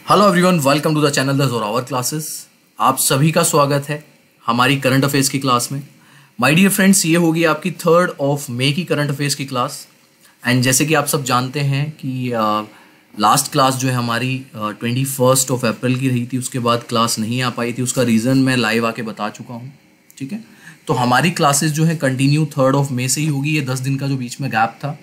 Hello everyone, welcome to the channel the Zorawar classes. आप सभी का स्वागत है हमारी करंट अफेयर्स की क्लास में। माय डियर फ्रेंड्स, ये होगी आपकी 3 मई की करंट अफेयर्स की क्लास। एंड जैसे कि आप सब जानते हैं कि लास्ट क्लास जो है हमारी 21 अप्रैल की रही थी, उसके बाद क्लास नहीं आ पाई थी। उसका रीज़न मैं लाइव आके बता चुका हूँ। ठीक है, तो हमारी क्लासेस जो है कंटिन्यू 3 मई से ही होगी। ये 10 दिन का जो बीच में गैप था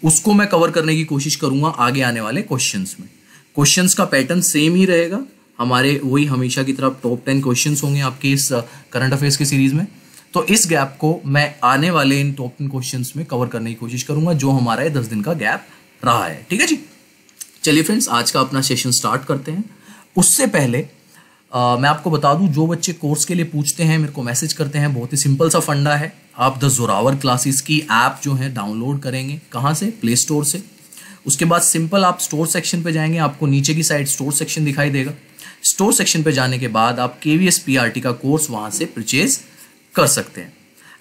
उसको मैं कवर करने की कोशिश करूँगा आगे आने वाले क्वेश्चंस में। क्वेश्चंस का पैटर्न सेम ही रहेगा, हमारे वही हमेशा की तरफ टॉप 10 क्वेश्चंस होंगे आपके इस करंट अफेयर्स की सीरीज में। तो इस गैप को मैं आने वाले इन टॉप 10 क्वेश्चंस में कवर करने की कोशिश करूंगा जो हमारा ये 10 दिन का गैप रहा है। ठीक है जी, चलिए फ्रेंड्स, आज का अपना सेशन स्टार्ट करते हैं। उससे पहले मैं आपको बता दूं, जो बच्चे कोर्स के लिए पूछते हैं, मेरे को मैसेज करते हैं, बहुत ही सिंपल सा फंडा है। आप द जोरावर क्लासेस की ऐप जो है डाउनलोड करेंगे। कहाँ से? प्ले स्टोर से। उसके बाद सिंपल आप स्टोर सेक्शन पे जाएंगे, आपको नीचे की साइड स्टोर सेक्शन दिखाई देगा। स्टोर सेक्शन पे जाने के बाद आप KVS PRT का कोर्स वहां से परचेज कर सकते हैं।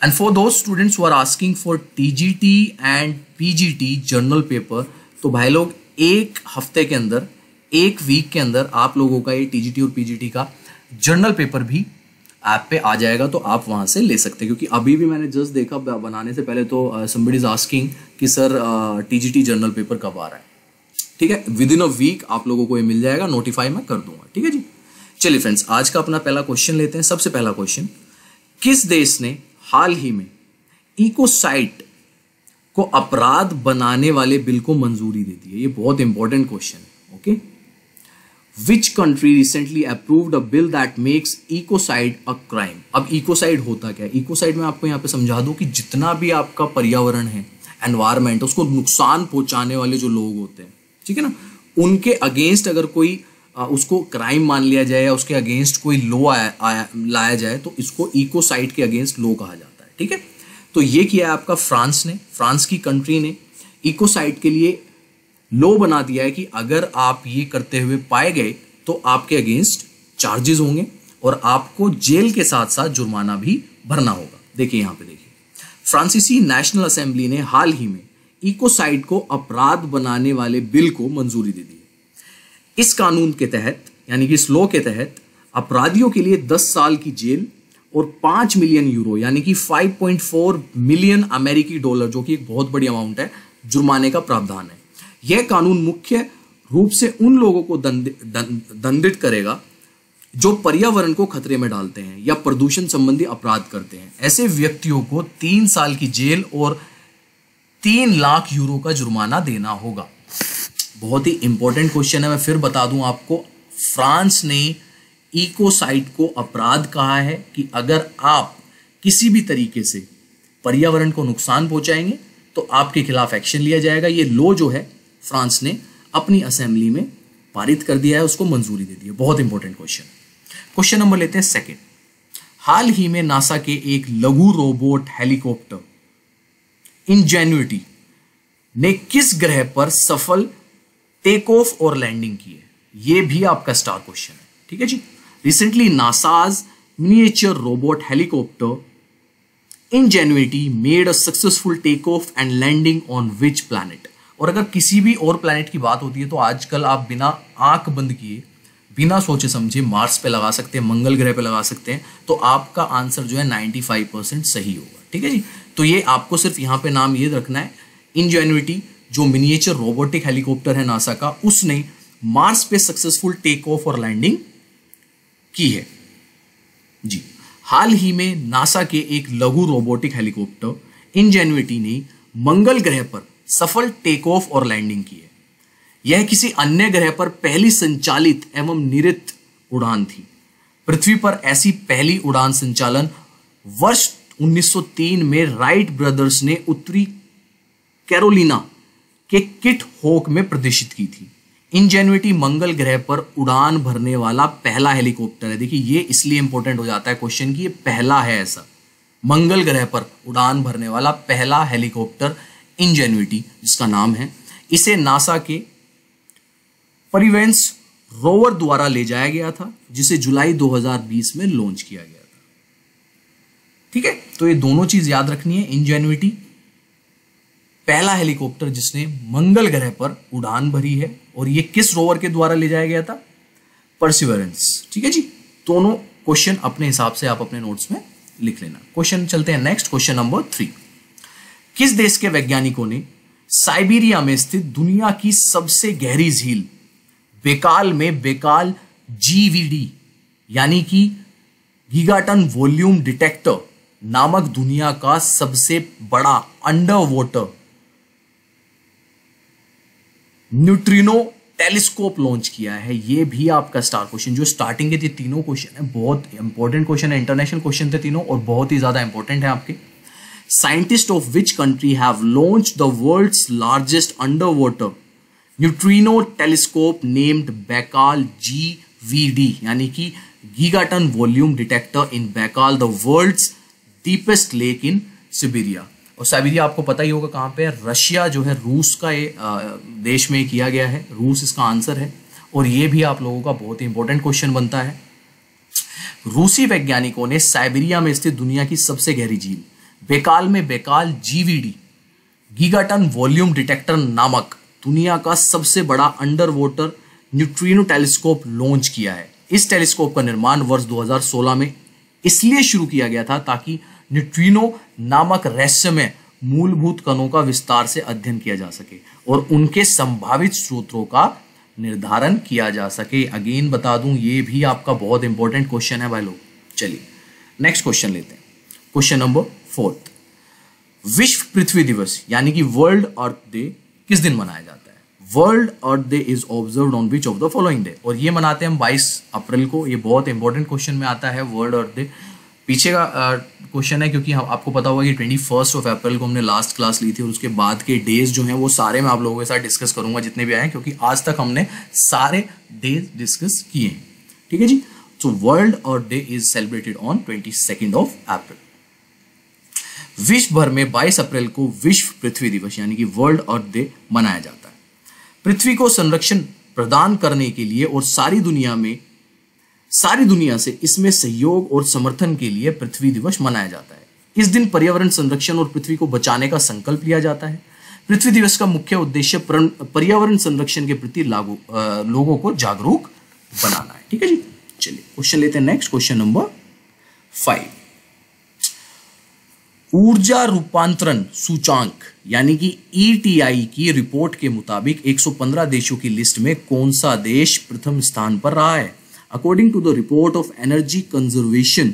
And for those students who are asking for TGT and PGT general paper, तो भाई लोग एक हफ्ते के अंदर, एक वीक के अंदर आप लोगों का ये TGT और PGT का जर्नल पेपर भी ऐप पे आ जाएगा, तो आप वहां से ले सकते हैं। क्योंकि अभी भी मैंने जस्ट देखा बनाने से पहले तो somebody is asking कि सर TGT जर्नल पेपर कब आ रहा है। ठीक है, विद इन अ वीक आप लोगों को ये मिल जाएगा, नोटिफाई मैं कर दूंगा। ठीक है जी, चलिए फ्रेंड्स, आज का अपना पहला क्वेश्चन लेते हैं। सबसे पहला क्वेश्चन, किस देश ने हाल ही में इकोसाइट को अपराध बनाने वाले बिल को मंजूरी दे दी है? ये बहुत इंपॉर्टेंट क्वेश्चन है। Okay, Which country recently approved a bill that makes ecocide a crime? अब ecocide होता क्या है? ecocide में आपको यहाँ पे समझा दूं कि जितना भी आपका पर्यावरण है, एनवायरमेंट, उसको नुकसान पहुंचाने वाले जो लोग होते हैं, ठीक है ना, उनके अगेंस्ट अगर कोई उसको क्राइम मान लिया जाए या उसके अगेंस्ट कोई लॉ लाया जाए, तो इसको इकोसाइड के अगेंस्ट लॉ कहा जाता है। ठीक है, तो ये किया है आपका फ्रांस ने। फ्रांस की कंट्री ने इकोसाइड के लिए लॉ बना दिया है कि अगर आप ये करते हुए पाए गए तो आपके अगेंस्ट चार्जेस होंगे और आपको जेल के साथ साथ जुर्माना भी भरना होगा। देखिए यहाँ पे, देखिए, फ्रांसीसी नेशनल असेंबली ने हाल ही में इकोसाइड को अपराध बनाने वाले बिल को मंजूरी दे दी। इस कानून के तहत, यानी कि इस लॉ के तहत, अपराधियों के लिए 10 साल की जेल और 5 मिलियन यूरो यानी कि 5.4 मिलियन अमेरिकी डॉलर, जो कि एक बहुत बड़ी अमाउंट है, जुर्माने का प्रावधान है। यह कानून मुख्य रूप से उन लोगों को दंडित करेगा जो पर्यावरण को खतरे में डालते हैं या प्रदूषण संबंधी अपराध करते हैं। ऐसे व्यक्तियों को 3 साल की जेल और 3 लाख यूरो का जुर्माना देना होगा। बहुत ही इंपॉर्टेंट क्वेश्चन है, मैं फिर बता दूं आपको। फ्रांस ने इकोसाइड को अपराध कहा है कि अगर आप किसी भी तरीके से पर्यावरण को नुकसान पहुंचाएंगे तो आपके खिलाफ एक्शन लिया जाएगा। ये लॉ जो है फ्रांस ने अपनी असेंबली में पारित कर दिया है, उसको मंजूरी दे दी है। बहुत इंपॉर्टेंट क्वेश्चन। क्वेश्चन नंबर लेते हैं सेकंड। हाल ही में नासा के एक लघु रोबोट हेलीकॉप्टर इंजेन्युइटी ने किस ग्रह पर सफल टेक ऑफ और लैंडिंग की है? ये भी आपका स्टार क्वेश्चन है। ठीक है जी, recently NASA's miniature robot helicopter Ingenuity made a successful take off and landing on which planet? और अगर किसी भी और प्लैनेट की बात होती है तो आजकल आप बिना आंख बंद किए, बिना सोचे समझे मार्स पे लगा सकते हैं, मंगल ग्रह पे लगा सकते हैं, तो आपका आंसर जो है 95% सही होगा। ठीक है जी, तो ये आपको सिर्फ यहाँ पे नाम ये रखना है, इंजेन्युइटी जो मिनिएचर रोबोटिक हेलीकॉप्टर है नासा का, उसने मार्स पे सक्सेसफुल टेक ऑफ और लैंडिंग की है जी। हाल ही में नासा के एक लघु रोबोटिक हेलीकॉप्टर इंजेन्युइटी ने मंगल ग्रह पर सफल टेक ऑफ और लैंडिंग की है। यह किसी अन्य ग्रह पर पहली संचालित एवं निरित उड़ान थी। पृथ्वी पर ऐसी पहली उड़ान संचालन वर्ष 1903 में राइट ब्रदर्स ने उत्तरी कैरोलिना के किट हॉक में प्रदर्शित की थी। इंजेन्युइटी मंगल ग्रह पर उड़ान भरने वाला पहला हेलीकॉप्टर है। देखिए, ये इसलिए इंपॉर्टेंट हो जाता है क्वेश्चन की ये पहला है, ऐसा मंगल ग्रह पर उड़ान भरने वाला पहला हेलीकॉप्टर इंजेन्युइटी जिसका नाम है। इसे नासा के परिवेंस रोवर द्वारा ले जाया गया था, जिसे जुलाई 2020 में लॉन्च किया गया था। ठीक है, तो ये दोनों चीज याद रखनी है। इंजेन्युइटी पहला हेलीकॉप्टर जिसने मंगल ग्रह पर उड़ान भरी है, और ये किस रोवर के द्वारा ले जाया गया था? परसिवरेंस। ठीक है जी, दोनों क्वेश्चन अपने हिसाब से आप अपने नोट्स में लिख लेना। क्वेश्चन चलते हैं नेक्स्ट, क्वेश्चन नंबर 3। किस देश के वैज्ञानिकों ने साइबेरिया में स्थित दुनिया की सबसे गहरी झील बेकाल में बेकाल GVD यानी कि गीगाटन वॉल्यूम डिटेक्टर नामक दुनिया का सबसे बड़ा under water neutrino telescope launch किया है? ये भी आपका स्टार क्वेश्चन, जो स्टार्टिंग के तीनों क्वेश्चन है बहुत इंपॉर्टेंट क्वेश्चन है, इंटरनेशनल क्वेश्चन थे तीनों और बहुत ही ज्यादा इंपॉर्टेंट है आपके। Scientist of which country have launched the world's largest under water neutrino telescope named Baikal GVD यानी कि gigaton volume detector in Baikal, the world's deepest lake in Siberia. और साइबेरिया आपको पता ही होगा कहाँ पे है, रशिया जो है रूस का ये देश में किया गया है, रूस इसका आंसर है। और ये भी आप लोगों का बहुत ही इंपॉर्टेंट क्वेश्चन बनता है। रूसी वैज्ञानिकों ने साइबेरिया में स्थित दुनिया की सबसे गहरी झील बेकाल में Baikal GVD gigaton volume detector नामक दुनिया का सबसे बड़ा under water neutrino telescope launch किया है। इस टेलीस्कोप का निर्माण वर्ष 2016 में इसलिए शुरू किया गया था ताकि न्यूट्रिनो नामक रहस्यमय मूलभूत कणों का विस्तार से अध्ययन किया जा सके और उनके संभावित स्रोतों का निर्धारण किया जा सके। अगेन बता दूं, ये भी आपका बहुत इंपॉर्टेंट क्वेश्चन है भाई लोग। चलिए नेक्स्ट क्वेश्चन लेते हैं, क्वेश्चन नंबर 4। विश्व पृथ्वी दिवस यानी कि वर्ल्ड अर्थ डे किस दिन मनाया जाता है? World Earth Day is observed on which of the following day? और ये मनाते हैं हम 22 अप्रैल को। ये बहुत इंपॉर्टेंट क्वेश्चन में आता है वर्ल्ड अर्थ डे। पीछे का क्वेश्चन है क्योंकि आपको पता होगा कि 21 अप्रैल को हमने लास्ट क्लास ली थी और उसके बाद के डेज जो हैं वो सारे मैं आप लोगों के साथ डिस्कस करूंगा जितने भी आए हैं, क्योंकि आज तक हमने सारे डेज डिस्कस किए हैं। ठीक है जी, so World Earth Day is celebrated on 22 April. विश्व भर में 22 अप्रैल को विश्व पृथ्वी दिवस यानी कि वर्ल्ड अर्थ डे मनाया जाता है। पृथ्वी को संरक्षण प्रदान करने के लिए और सारी दुनिया से इसमें सहयोग और समर्थन के लिए पृथ्वी दिवस मनाया जाता है। इस दिन पर्यावरण संरक्षण और पृथ्वी को बचाने का संकल्प लिया जाता है। पृथ्वी दिवस का मुख्य उद्देश्य पर्यावरण संरक्षण के प्रति लोगों को जागरूक बनाना है। ठीक है जी, चलिए क्वेश्चन लेते हैं नेक्स्ट, क्वेश्चन नंबर 5। ऊर्जा रूपांतरण सूचांक यानी कि ETI की रिपोर्ट के मुताबिक 115 देशों की लिस्ट में कौन सा देश प्रथम स्थान पर रहा है? According to the report of Energy Conservation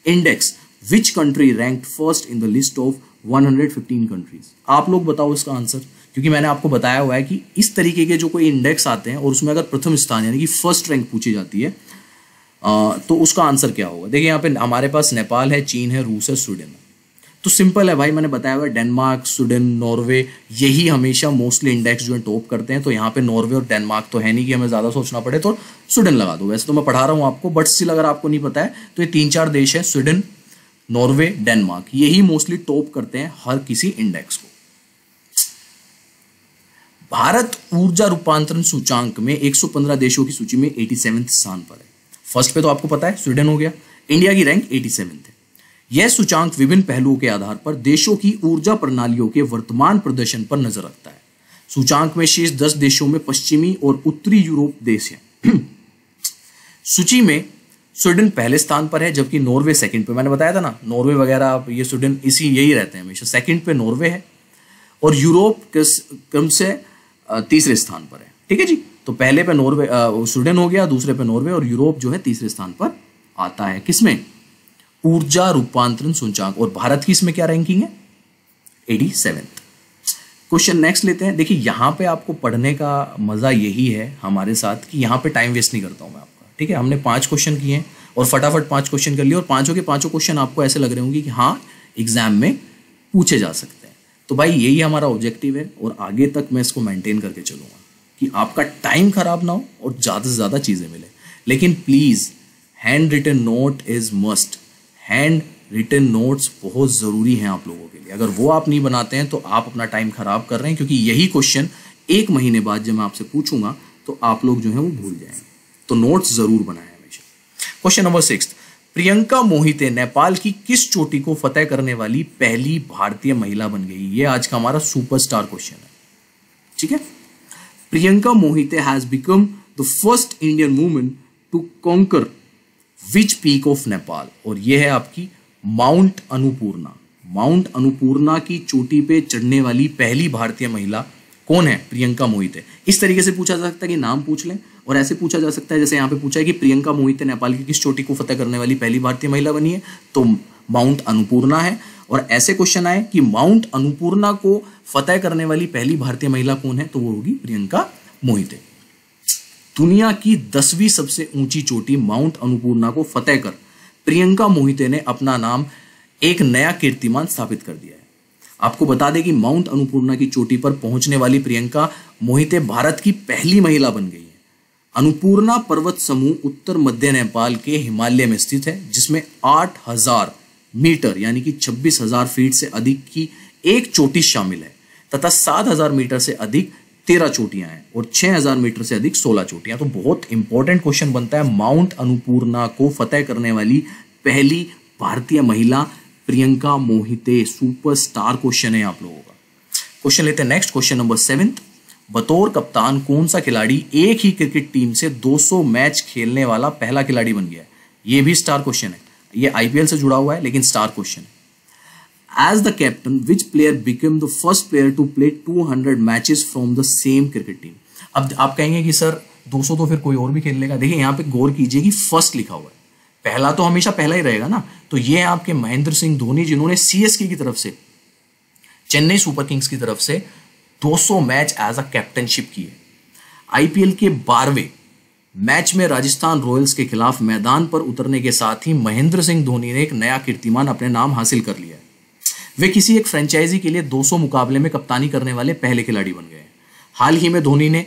Index, which country ranked first in the list of 115 countries? आप लोग बताओ इसका आंसर, क्योंकि मैंने आपको बताया हुआ है कि इस तरीके के जो कोई इंडेक्स आते हैं और उसमें अगर प्रथम स्थान यानी कि फर्स्ट रैंक पूछी जाती है तो उसका आंसर क्या होगा? देखिए यहाँ पे हमारे पास नेपाल है, चीन है, रूस है, स्वीडन है। तो सिंपल है भाई, मैंने बताया हुआ डेनमार्क, स्वीडन, नॉर्वे, यही हमेशा मोस्टली इंडेक्स जो है टॉप करते हैं। तो यहाँ पे नॉर्वे और डेनमार्क तो है नहीं कि हमें ज़्यादा सोचना पड़े, तो स्वीडन लगा दो। वैसे तो मैं पढ़ा रहा हूँ आपको, बट स्टिल अगर आपको नहीं पता है तो ये 3-4 देश है, स्वीडन, नॉर्वे, डेनमार्क, यही मोस्टली टॉप करते हैं हर किसी इंडेक्स को। भारत ऊर्जा रूपांतरण सूचांक में 115 देशों की सूची में 87वें स्थान पर है। फर्स्ट पे तो आपको पता है स्वीडन हो गया, इंडिया की रैंक 87 है। यह सूचांक विभिन्न पहलुओं के आधार पर देशों की ऊर्जा प्रणालियों के वर्तमान प्रदर्शन पर नजर रखता है। सूचांक में शीर्ष 10 देशों में पश्चिमी और उत्तरी यूरोप देश हैं। सूची में स्वीडन पहले स्थान पर है, जबकि नॉर्वे सेकंड पे। मैंने बताया था ना, नॉर्वे वगैरह ये स्वीडन यही रहते हैं हमेशा। सेकंड पे नॉर्वे है और यूरोप क्रम से तीसरे स्थान पर है। ठीक है जी, तो पहले पे नॉर्वे स्वीडन हो गया, दूसरे पे नॉर्वे, और यूरोप जो है तीसरे स्थान पर आता है। किसमें? ऊर्जा रूपांतरण सूचांक। और भारत की इसमें क्या रैंकिंग है? 87। क्वेश्चन नेक्स्ट लेते हैं। देखिए यहाँ पे आपको पढ़ने का मजा यही है हमारे साथ कि यहाँ पे टाइम वेस्ट नहीं करता हूँ मैं आपका। ठीक है, हमने 5 क्वेश्चन किए हैं और फटाफट 5 क्वेश्चन कर लिए, और पांचों के पांचों क्वेश्चन आपको ऐसे लग रहे होंगे कि हाँ एग्जाम में पूछे जा सकते हैं। तो भाई यही हमारा ऑब्जेक्टिव है और आगे तक मैं इसको मेंटेन करके चलूंगा कि आपका टाइम खराब ना हो और ज़्यादा से ज़्यादा चीज़ें मिले। लेकिन please hand written note is must. Hand written notes बहुत ज़रूरी हैं आप लोगों के लिए। अगर वो आप नहीं बनाते हैं तो आप अपना टाइम खराब कर रहे हैं, क्योंकि यही क्वेश्चन 1 महीने बाद जब मैं आपसे पूछूंगा तो आप लोग जो है वो भूल जाएंगे। तो नोट्स ज़रूर बनाएं हमेशा। Question number 6। प्रियंका मोहिते नेपाल की किस चोटी को फतेह करने वाली पहली भारतीय महिला बन गई? ये आज का हमारा सुपरस्टार क्वेश्चन है। ठीक है, Priyanka Mohite has become the first Indian woman to conquer which peak of Nepal, और यह है आपकी माउंट अन्नपूर्णा। माउंट अन्नपूर्णा की चोटी पे चढ़ने वाली पहली भारतीय महिला कौन है? प्रियंका मोहिते। इस तरीके से पूछा जा सकता है कि नाम पूछ लें, और ऐसे पूछा जा सकता है जैसे यहाँ पे पूछा है कि प्रियंका मोहिते नेपाल की किस चोटी को फतेह करने वाली पहली भारतीय महिला बनी है, तो माउंट अन्नपूर्णा है। और ऐसे क्वेश्चन आए कि माउंट अन्नपूर्णा को फतेह करने वाली पहली भारतीय महिला कौन है, तो वो होगी प्रियंका मोहिते। दुनिया की 10वीं सबसे ऊंची चोटी माउंट अन्नपूर्णा को फतेह कर प्रियंका मोहिते ने अपना नाम एक नया कीर्तिमान स्थापित कर दिया है। आपको बता दें कि माउंट अन्नपूर्णा की चोटी पर पहुंचने वाली प्रियंका मोहिते भारत की पहली महिला बन गई है। अन्नपूर्णा पर्वत समूह उत्तर मध्य नेपाल के हिमालय में स्थित है, जिसमें 8000 मीटर यानी कि 26,000 फीट से अधिक की एक चोटी शामिल है, तथा 7000 मीटर से अधिक 13 चोटियां हैं और 6000 मीटर से अधिक 16 चोटियां। तो बहुत इंपॉर्टेंट क्वेश्चन बनता है, माउंट अन्नपूर्णा को फतेह करने वाली पहली भारतीय महिला प्रियंका मोहिते। सुपरस्टार क्वेश्चन है आप लोगों का। क्वेश्चन लेते हैं नेक्स्ट, क्वेश्चन नंबर 7। बतौर कप्तान कौन सा खिलाड़ी एक ही क्रिकेट टीम से 200 मैच खेलने वाला पहला खिलाड़ी बन गया है? ये भी स्टार क्वेश्चन है, ये आईपीएल से जुड़ा हुआ है लेकिन स्टार क्वेश्चन है। As the captain, which player became the first player to play 200 matches from the same cricket team? अब आप कहेंगे कि सर 200 तो फिर कोई और भी खेल लेगा। देखिए यहाँ पे गौर कीजिए कि फर्स्ट लिखा हुआ है, पहला तो हमेशा पहला ही रहेगा ना। तो ये है आपके महेंद्र सिंह धोनी, जिन्होंने सीएसके की तरफ से, चेन्नई सुपर किंग्स की तरफ से 200 मैच एज अ कैप्टनशिप की है। आईपीएल के 12वें मैच में राजस्थान रॉयल्स के खिलाफ मैदान पर उतरने के साथ ही महेंद्र सिंह धोनी ने एक नया कीर्तिमान अपने नाम हासिल कर लिया है। वे किसी एक फ्रेंचाइजी के लिए 200 मुकाबले में कप्तानी करने वाले पहले खिलाड़ी बन गए। हाल ही में धोनी ने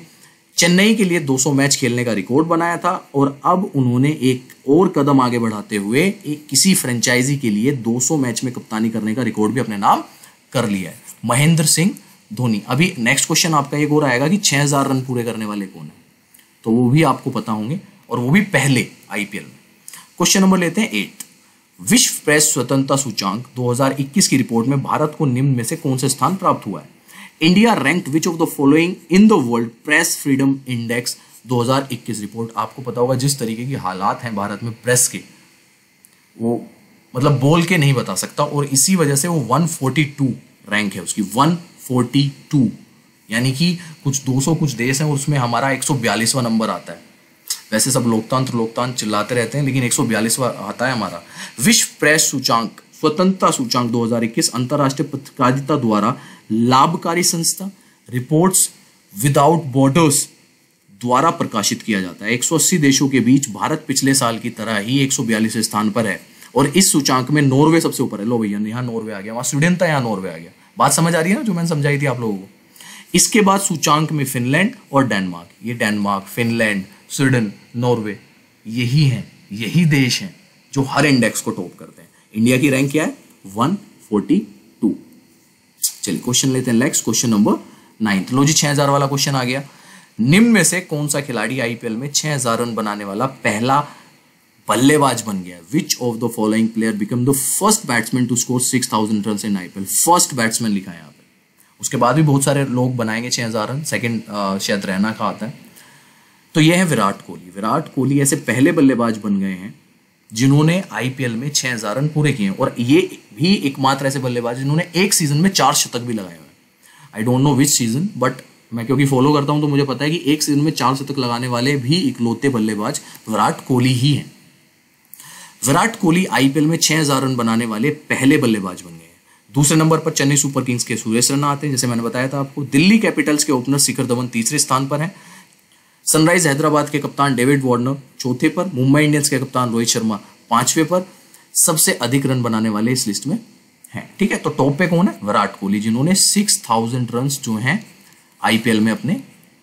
चेन्नई के लिए 200 मैच खेलने का रिकॉर्ड बनाया था, और अब उन्होंने एक और कदम आगे बढ़ाते हुए किसी फ्रेंचाइजी के लिए 200 मैच में कप्तानी करने का रिकॉर्ड भी अपने नाम कर लिया है, महेंद्र सिंह धोनी। अभी नेक्स्ट क्वेश्चन आपका एक और आएगा कि 6000 रन पूरे करने वाले कौन है, तो वो भी आपको पता होंगे, और वो भी पहले आईपीएल में। क्वेश्चन नंबर लेते हैं 8। विश्व प्रेस स्वतंत्रता सूचांक 2021 की रिपोर्ट में भारत को निम्न में से कौन से स्थान प्राप्त हुआ है? India ranked which of the following in the world press freedom index 2021 report. आपको पता होगा जिस तरीके की हालात हैं भारत में प्रेस के, वो मतलब बोल के नहीं बता सकता, और इसी वजह से वो 142 रैंक है उसकी, 142, यानी कि कुछ 200 कुछ देश हैं और उसमें हमारा 142वां नंबर आता है। वैसे सब लोकतंत्र चिल्लाते रहते हैं, लेकिन 142वां आता है हमारा। विश्व प्रेस सूचांक स्वतंत्रता सूचांक 2021 अंतरराष्ट्रीय पत्रकारिता द्वारा लाभकारी संस्था रिपोर्ट्स विदाउट बॉर्डर्स द्वारा प्रकाशित किया जाता है। 180 देशों के बीच भारत पिछले साल की तरह ही 142वें स्थान पर है, और इस सूचांक में नॉर्वे सबसे ऊपर है। लो भैया, यहाँ नॉर्वे आ गया, वहां स्वीडन था, यहाँ नॉर्वे आ गया। बात समझ आ रही है ना जो मैंने समझाई थी आप लोगों को। इसके बाद सूचांक में फिनलैंड और डेनमार्क, ये डेनमार्क, फिनलैंड, स्वीडन, नॉर्वे, यही देश हैं जो हर इंडेक्स को टॉप करते हैं। इंडिया की रैंक क्या है? 142। चलिए क्वेश्चन लेते हैं नेक्स्ट, क्वेश्चन नंबर 9। लो जी, 6000 वाला क्वेश्चन आ गया। निम्न में से कौन सा खिलाड़ी आईपीएल में 6000 रन बनाने वाला पहला बल्लेबाज बन गया? Which of the following player become the first batsman to score 6000 run in IPL? First batsman लिखा है यहाँ पे। उसके बाद भी बहुत सारे लोग बनाएंगे 6000 रन, सेकंड शायद रैना का आता है। तो यह है विराट कोहली। विराट कोहली ऐसे पहले बल्लेबाज बन गए हैं जिन्होंने आईपीएल में 6000 रन पूरे किए हैं, और ये भी एकमात्र ऐसे बल्लेबाज जिन्होंने एक सीजन में 4 शतक भी लगाए हुए हैं। I don't know which season, but मैं क्योंकि फॉलो करता हूं तो मुझे पता है कि एक सीजन में 4 शतक लगाने वाले भी इकलौते बल्लेबाज विराट कोहली ही हैं। विराट कोहली आईपीएल में 6000 रन बनाने वाले पहले बल्लेबाज बन गए हैं। दूसरे नंबर पर चेन्नई सुपर किंग्स के सुरेश रैना आते हैं, जैसे मैंने बताया था आपको। दिल्ली कैपिटल्स के ओपनर शिखर धवन तीसरे स्थान पर हैं। सनराइज हैदराबाद के कप्तान डेविड वार्नर चौथे पर। मुंबई इंडियंस के कप्तान रोहित शर्मा 5वें पर। सबसे अधिक रन बनाने वाले इस लिस्ट में हैं। ठीक है, तो टॉप पे कौन है? विराट कोहली, जिन्होंने 6000 रन जो हैं आईपीएल में अपने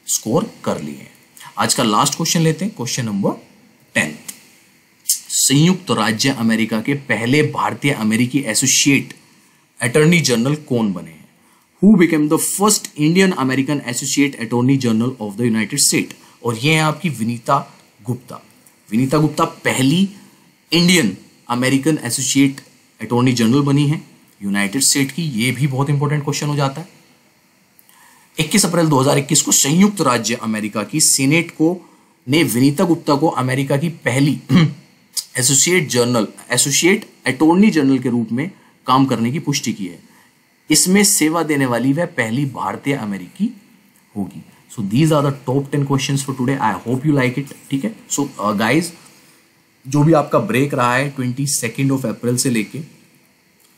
स्कोर कर लिए हैं। आज का लास्ट क्वेश्चन लेते हैं, क्वेश्चन नंबर 10। संयुक्त राज्य अमेरिका के पहले भारतीय अमेरिकी एसोसिएट अटॉर्नी जनरल कौन बने हैं? Who became the first Indian American Associate Attorney General of the United States? और ये है आपकी विनीता गुप्ता। विनीता गुप्ता पहली Indian American associate attorney general बनी है यूनाइटेड स्टेट की। ये भी बहुत इंपॉर्टेंट क्वेश्चन हो जाता है। 21 अप्रैल 2021 को संयुक्त राज्य अमेरिका की सीनेट को ने विनीता गुप्ता को अमेरिका की पहली एसोसिएट अटॉर्नी जनरल के रूप में काम करने की पुष्टि की है। इसमें सेवा देने वाली वह पहली भारतीय अमेरिकी होगी। So these are the top 10 questions for today. I hope you like it. ठीक है, सो गाइज जो भी आपका ब्रेक रहा है 22 अप्रैल से लेके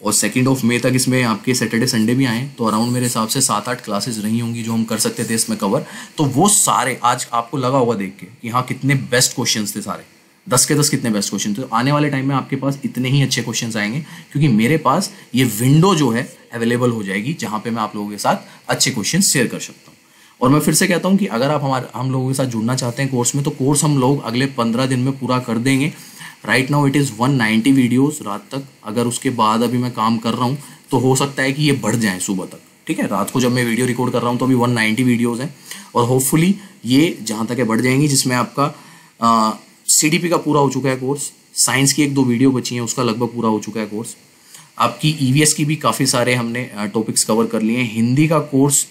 और 2 मई तक, इसमें आपके सैटरडे संडे भी आए, तो अराउंड मेरे हिसाब से 7-8 क्लासेस रही होंगी जो हम कर सकते थे इसमें कवर। तो वो सारे आज आपको लगा होगा देख के कि हाँ कितने बेस्ट क्वेश्चंस थे, सारे 10 के 10 कितने बेस्ट क्वेश्चन थे। तो आने वाले टाइम में आपके पास इतने ही अच्छे क्वेश्चंस आएंगे क्योंकि मेरे पास ये विंडो जो है अवेलेबल हो जाएगी जहाँ पे मैं आप लोगों के साथ अच्छे क्वेश्चन शेयर कर सकता हूँ। और मैं फिर से कहता हूँ कि अगर आप हम लोगों के साथ जुड़ना चाहते हैं कोर्स में, तो कोर्स हम लोग अगले 15 दिन में पूरा कर देंगे। Right now it is 190 videos रात तक। अगर उसके बाद अभी मैं काम कर रहा हूँ तो हो सकता है कि ये बढ़ जाए सुबह तक। ठीक है, रात को जब मैं वीडियो रिकॉर्ड कर रहा हूँ तो अभी 190 वीडियोस हैं और होपफुली ये जहाँ तक है बढ़ जाएंगी, जिसमें आपका CDP का पूरा हो चुका है कोर्स, साइंस की 1-2 वीडियो बची हैं उसका लगभग पूरा हो चुका है कोर्स, आपकी EVS की भी काफ़ी सारे हमने टॉपिक्स कवर कर लिए हैं, हिंदी का कोर्स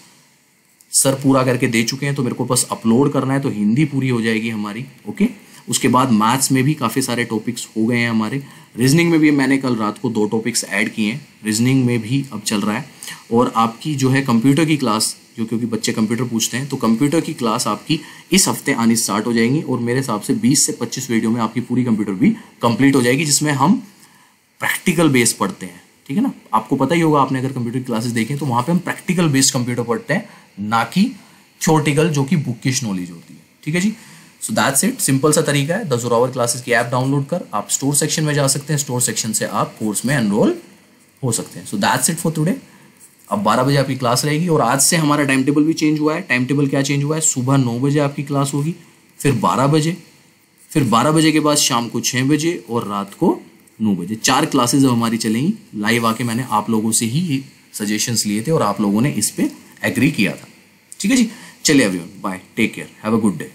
सर पूरा करके दे चुके हैं, तो मेरे को बस अपलोड करना है तो हिंदी पूरी हो जाएगी हमारी। ओके, उसके बाद मैथ्स में भी काफ़ी सारे टॉपिक्स हो गए हैं हमारे, रीजनिंग में भी मैंने कल रात को 2 टॉपिक्स ऐड किए हैं, रीजनिंग में भी अब चल रहा है। और आपकी जो है कंप्यूटर की क्लास, जो क्योंकि बच्चे कंप्यूटर पूछते हैं, तो कंप्यूटर की क्लास आपकी इस हफ्ते आनी स्टार्ट हो जाएंगी और मेरे हिसाब से 20 से 25 वीडियो में आपकी पूरी कंप्यूटर भी कंप्लीट हो जाएगी, जिसमें हम प्रैक्टिकल बेस पढ़ते हैं। ठीक है ना, आपको पता ही होगा, आपने अगर कंप्यूटर की क्लासेस देखें तो वहाँ पे हम प्रैक्टिकल बेस्ड कंप्यूटर पढ़ते हैं, ना कि थ्योरेटिकल जो कि बुकिश नॉलेज होती है। ठीक है जी, सो दैट्स इट। सिंपल सा तरीका है, द ज़ोरावर क्लासेस की ऐप डाउनलोड कर आप स्टोर सेक्शन में जा सकते हैं, स्टोर सेक्शन से आप कोर्स में एनरोल हो सकते हैं। So that's it for today. अब 12 बजे आपकी क्लास रहेगी और आज से हमारा टाइम टेबल भी चेंज हुआ है। टाइम टेबल क्या चेंज हुआ है, सुबह 9 बजे आपकी क्लास होगी, फिर 12 बजे, फिर 12 बजे के बाद शाम को 6 बजे और रात को 9 बजे। 4 क्लासेज अब हमारी चलेंगी लाइव। आके मैंने आप लोगों से ही सजेशंस लिए थे और आप लोगों ने इस पे एग्री किया था। ठीक है जी, चलिए everyone, bye, take care, have a good day.